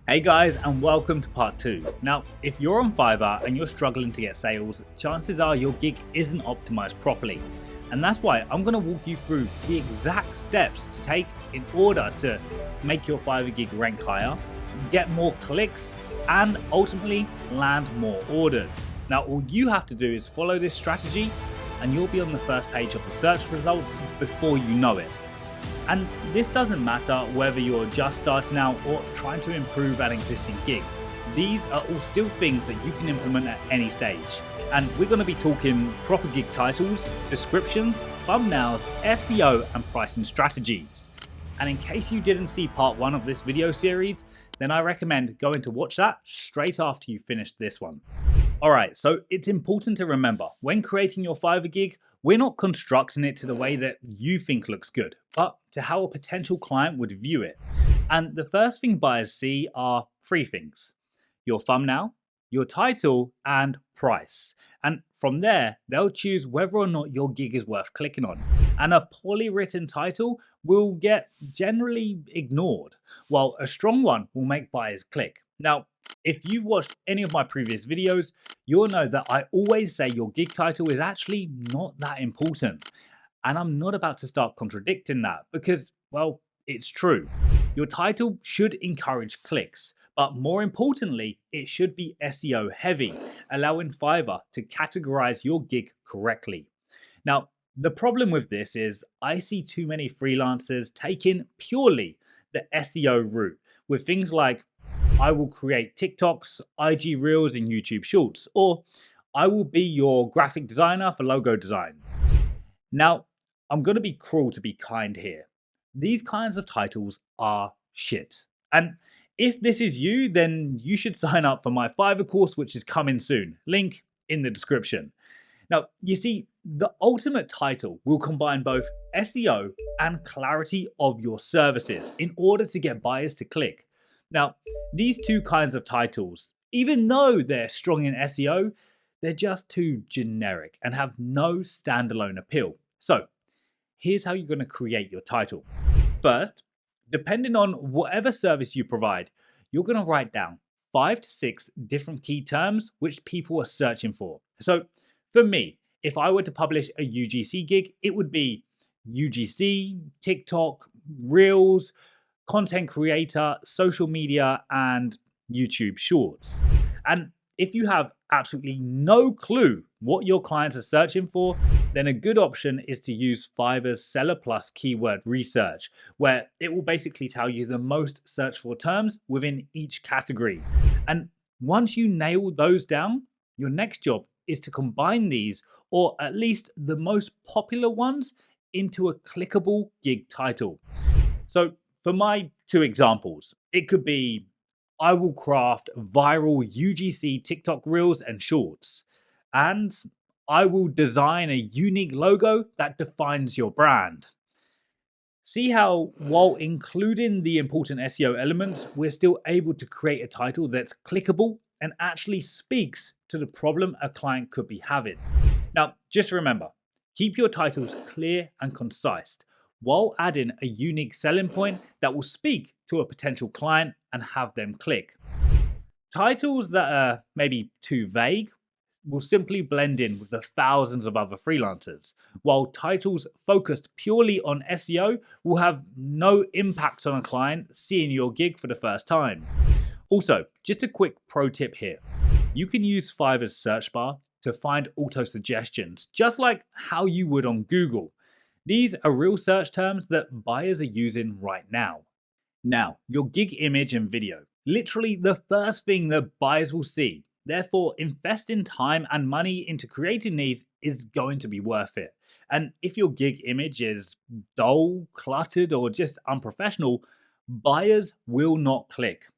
Hey guys, and welcome to part 2. Now, if you're on Fiverr and you're struggling to get sales, chances are your gig isn't optimized properly. And that's why I'm going to walk you through the exact steps to take in order to make your Fiverr gig rank higher, get more clicks, and ultimately land more orders. Now, all you have to do is follow this strategy and you'll be on the first page of the search results before you know it. And this doesn't matter whether you're just starting out or trying to improve an existing gig. These are all still things that you can implement at any stage. And we're going to be talking proper gig titles, descriptions, thumbnails, SEO, and pricing strategies. And in case you didn't see part 1 of this video series, then I recommend going to watch that straight after you finish this one. Alright, so it's important to remember, when creating your Fiverr gig, we're not constructing it to the way that you think looks good, but to how a potential client would view it. And the first thing buyers see are 3 things: your thumbnail, your title, and price. And from there, they'll choose whether or not your gig is worth clicking on. And a poorly written title will get generally ignored, while a strong one will make buyers click. Now, if you've watched any of my previous videos, you'll know that I always say your gig title is actually not that important. And I'm not about to start contradicting that because, well, it's true. Your title should encourage clicks, but more importantly, it should be SEO heavy, allowing Fiverr to categorize your gig correctly. Now, the problem with this is I see too many freelancers taking purely the SEO route with things like, I will create TikToks, IG Reels, and YouTube Shorts, or I will be your graphic designer for logo design. Now, I'm going to be cruel to be kind here. These kinds of titles are shit. And if this is you, then you should sign up for my Fiverr course, which is coming soon. Link in the description. Now, you see, the ultimate title will combine both SEO and clarity of your services in order to get buyers to click. Now, these two kinds of titles, even though they're strong in SEO, they're just too generic and have no standalone appeal. So, here's how you're going to create your title. First, depending on whatever service you provide, you're going to write down 5 to 6 different key terms which people are searching for. So, for me, if I were to publish a UGC gig, it would be UGC, TikTok, Reels, content creator, social media, and YouTube Shorts. And if you have absolutely no clue what your clients are searching for, then a good option is to use Fiverr's Seller Plus keyword research, where it will basically tell you the most searched for terms within each category. And once you nail those down, your next job is to combine these, or at least the most popular ones, into a clickable gig title. So for my 2 examples, it could be, I will craft viral UGC TikTok Reels and Shorts, and I will design a unique logo that defines your brand. See how, while including the important SEO elements, we're still able to create a title that's clickable and actually speaks to the problem a client could be having. Now, just remember, keep your titles clear and concise, while adding a unique selling point that will speak to a potential client and have them click. Titles that are maybe too vague will simply blend in with the thousands of other freelancers, while titles focused purely on SEO will have no impact on a client seeing your gig for the first time. Also, just a quick pro tip here. You can use Fiverr's search bar to find auto suggestions, just like how you would on Google. These are real search terms that buyers are using right now. Now, your gig image and video, literally the first thing that buyers will see. Therefore, investing time and money into creating these is going to be worth it. And if your gig image is dull, cluttered, or just unprofessional, buyers will not click.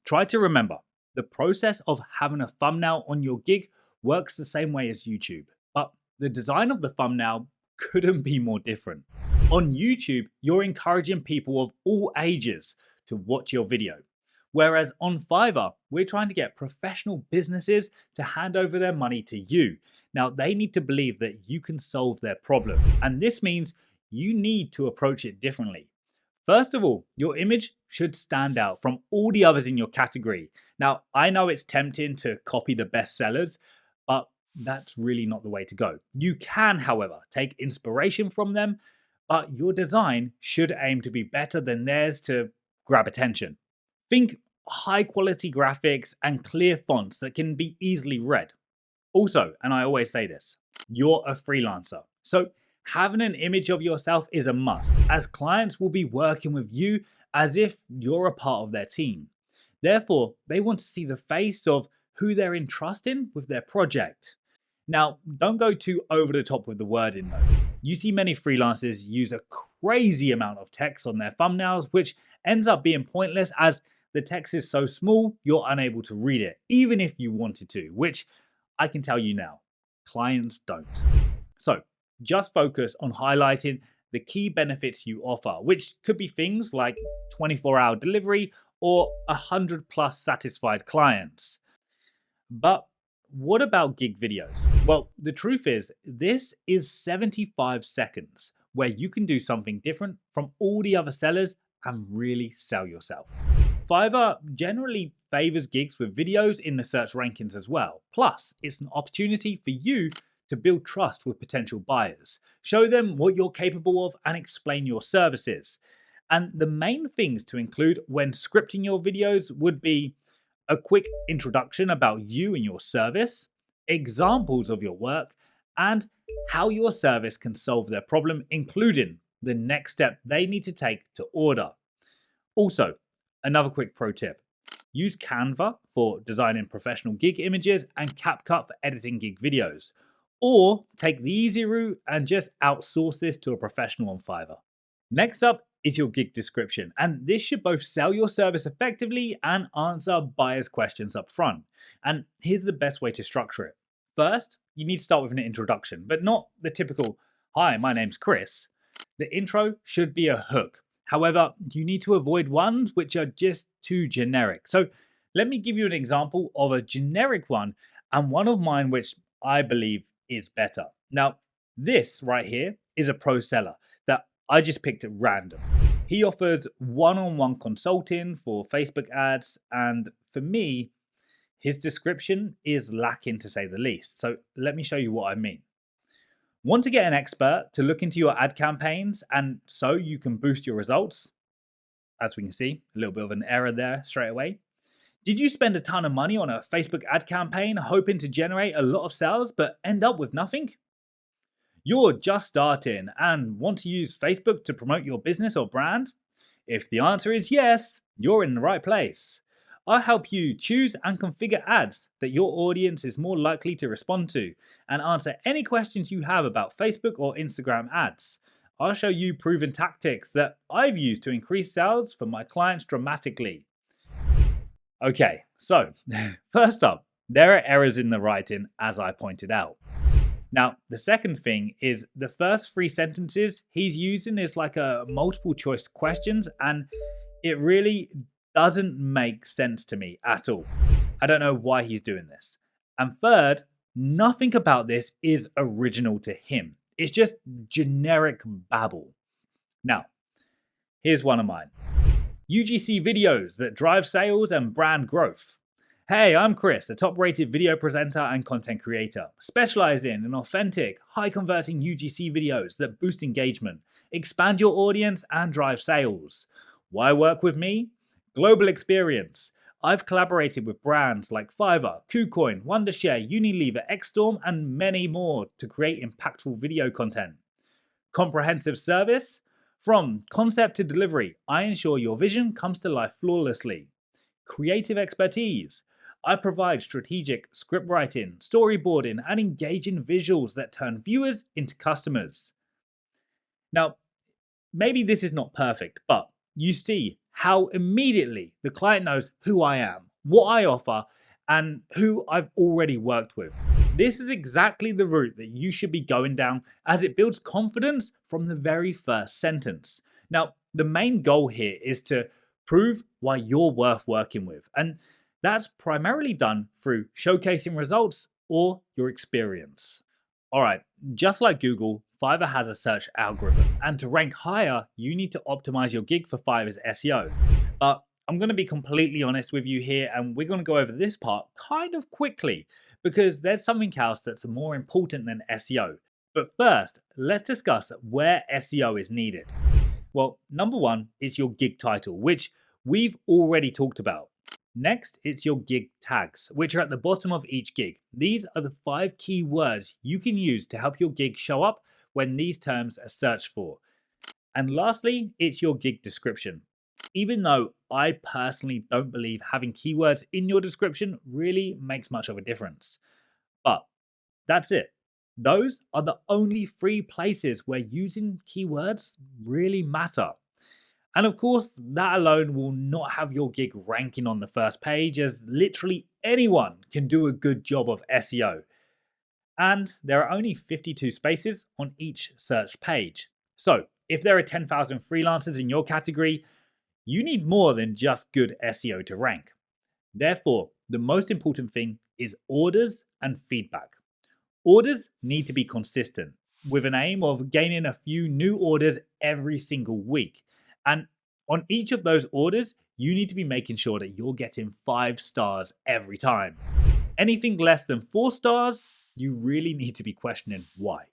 Try to remember, the process of having a thumbnail on your gig works the same way as YouTube, but the design of the thumbnail couldn't be more different. On YouTube, you're encouraging people of all ages to watch your video. Whereas on Fiverr, we're trying to get professional businesses to hand over their money to you. Now, they need to believe that you can solve their problem. And this means you need to approach it differently. First of all, your image should stand out from all the others in your category. Now, I know it's tempting to copy the best sellers, but that's really not the way to go. You can, however, take inspiration from them, but your design should aim to be better than theirs to grab attention. Think high quality graphics and clear fonts that can be easily read. Also, and I always say this, you're a freelancer. So having an image of yourself is a must, as clients will be working with you as if you're a part of their team. Therefore, they want to see the face of who they're entrusting with their project. Now, don't go too over the top with the wording though. You see many freelancers use a crazy amount of text on their thumbnails, which ends up being pointless as the text is so small you're unable to read it, even if you wanted to, which I can tell you now, clients don't. So just focus on highlighting the key benefits you offer, which could be things like 24-hour delivery or 100 plus satisfied clients. But what about gig videos? Well, the truth is, this is 75 seconds where you can do something different from all the other sellers and really sell yourself. Fiverr generally favors gigs with videos in the search rankings as well. Plus, it's an opportunity for you to build trust with potential buyers, show them what you're capable of, and explain your services. And the main things to include when scripting your videos would be a quick introduction about you and your service, examples of your work, and how your service can solve their problem, including the next step they need to take to order. Also, another quick pro tip. Use Canva for designing professional gig images and CapCut for editing gig videos. Or take the easy route and just outsource this to a professional on Fiverr. Next up is your gig description, and this should both sell your service effectively and answer buyers' questions up front. And here's the best way to structure it. First, you need to start with an introduction, but not the typical, "Hi, my name's Chris." The intro should be a hook. However, you need to avoid ones which are just too generic. So let me give you an example of a generic one and one of mine which I believe is better. Now, this right here is a pro seller that I just picked at random. He offers one-on-one consulting for Facebook ads, and for me, his description is lacking to say the least. So let me show you what I mean. Want to get an expert to look into your ad campaigns and so you can boost your results? As we can see, a little bit of an error there straight away. Did you spend a ton of money on a Facebook ad campaign hoping to generate a lot of sales but end up with nothing? You're just starting and want to use Facebook to promote your business or brand? If the answer is yes, you're in the right place. I'll help you choose and configure ads that your audience is more likely to respond to and answer any questions you have about Facebook or Instagram ads. I'll show you proven tactics that I've used to increase sales for my clients dramatically. Okay, so first up, there are errors in the writing as I pointed out. Now, the second thing is the first 3 sentences he's using is like a multiple choice questions, and it really doesn't make sense to me at all. I don't know why he's doing this. And third, nothing about this is original to him. It's just generic babble. Now, here's one of mine. UGC videos that drive sales and brand growth. Hey, I'm Chris, a top-rated video presenter and content creator, specializing in authentic, high-converting UGC videos that boost engagement, expand your audience, and drive sales. Why work with me? Global experience. I've collaborated with brands like Fiverr, KuCoin, Wondershare, Unilever, Xstorm, and many more to create impactful video content. Comprehensive service. From concept to delivery, I ensure your vision comes to life flawlessly. Creative expertise. I provide strategic script writing, storyboarding, and engaging visuals that turn viewers into customers. Now, maybe this is not perfect, but you see how immediately the client knows who I am, what I offer, and who I've already worked with. This is exactly the route that you should be going down, as it builds confidence from the very first sentence. Now, the main goal here is to prove why you're worth working with, and that's primarily done through showcasing results or your experience. All right, just like Google, Fiverr has a search algorithm, and to rank higher, you need to optimize your gig for Fiverr's SEO. But I'm going to be completely honest with you here, and we're going to go over this part kind of quickly because there's something else that's more important than SEO. But first, let's discuss where SEO is needed. Well, number one is your gig title, which we've already talked about. Next, it's your gig tags, which are at the bottom of each gig. These are the 5 key words you can use to help your gig show up when these terms are searched for. And lastly, it's your gig description. Even though I personally don't believe having keywords in your description really makes much of a difference. But that's it. Those are the only 3 places where using keywords really matter. And of course, that alone will not have your gig ranking on the first page, as literally anyone can do a good job of SEO. And there are only 52 spaces on each search page. So if there are 10,000 freelancers in your category, you need more than just good SEO to rank. Therefore, the most important thing is orders and feedback. Orders need to be consistent, with an aim of gaining a few new orders every single week. And on each of those orders, you need to be making sure that you're getting 5 stars every time. Anything less than 4 stars, you really need to be questioning why.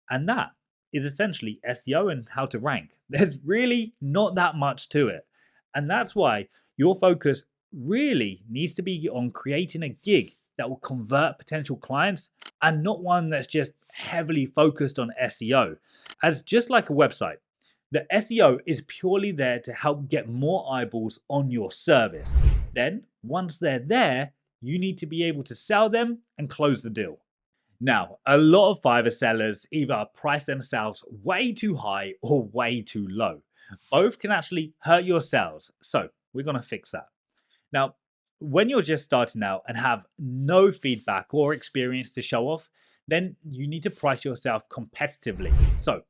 And that is essentially SEO and how to rank. There's really not that much to it. And that's why your focus really needs to be on creating a gig that will convert potential clients and not one that's just heavily focused on SEO. As just like a website, the SEO is purely there to help get more eyeballs on your service. Then, once they're there, you need to be able to sell them and close the deal. Now, a lot of Fiverr sellers either price themselves way too high or way too low. Both can actually hurt your sales, so we're going to fix that. Now, when you're just starting out and have no feedback or experience to show off, then you need to price yourself competitively. So,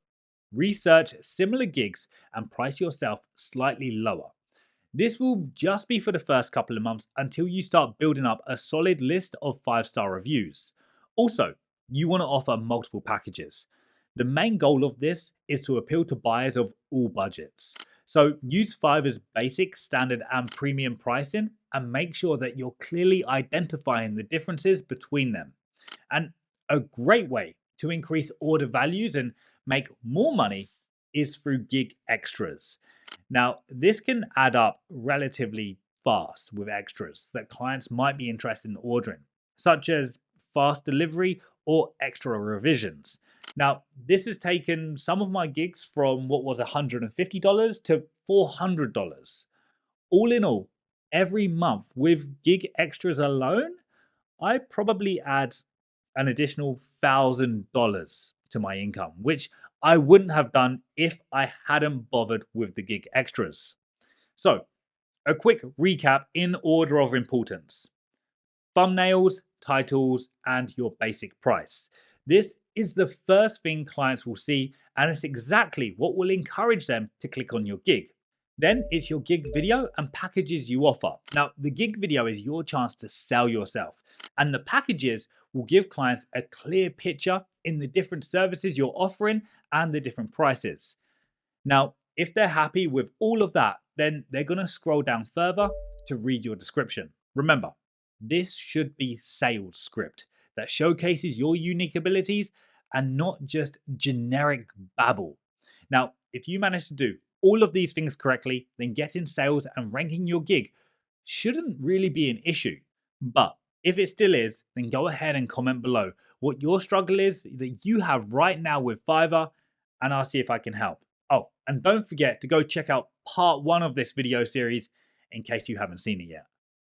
research similar gigs and price yourself slightly lower. This will just be for the first couple of months until you start building up a solid list of 5-star reviews. Also, you want to offer multiple packages. The main goal of this is to appeal to buyers of all budgets. So use Fiverr's basic, standard and premium pricing and make sure that you're clearly identifying the differences between them. And a great way to increase order values and make more money is through gig extras. Now, this can add up relatively fast with extras that clients might be interested in ordering, such as fast delivery or extra revisions. Now, this has taken some of my gigs from what was $150 to $400. All in all, every month with gig extras alone, I probably add an additional $1,000 to my income, which I wouldn't have done if I hadn't bothered with the gig extras. So, a quick recap in order of importance. Thumbnails, titles, and your basic price. This is the first thing clients will see, and it's exactly what will encourage them to click on your gig. Then it's your gig video and packages you offer. Now, the gig video is your chance to sell yourself, and the packages will give clients a clear picture in the different services you're offering and the different prices. Now, if they're happy with all of that, then they're going to scroll down further to read your description. Remember, this should be sales script that showcases your unique abilities and not just generic babble. Now, if you manage to do all of these things correctly, then getting sales and ranking your gig shouldn't really be an issue. But if it still is, then go ahead and comment below what your struggle is that you have right now with Fiverr, and I'll see if I can help. Oh, and don't forget to go check out part 1 of this video series in case you haven't seen it yet.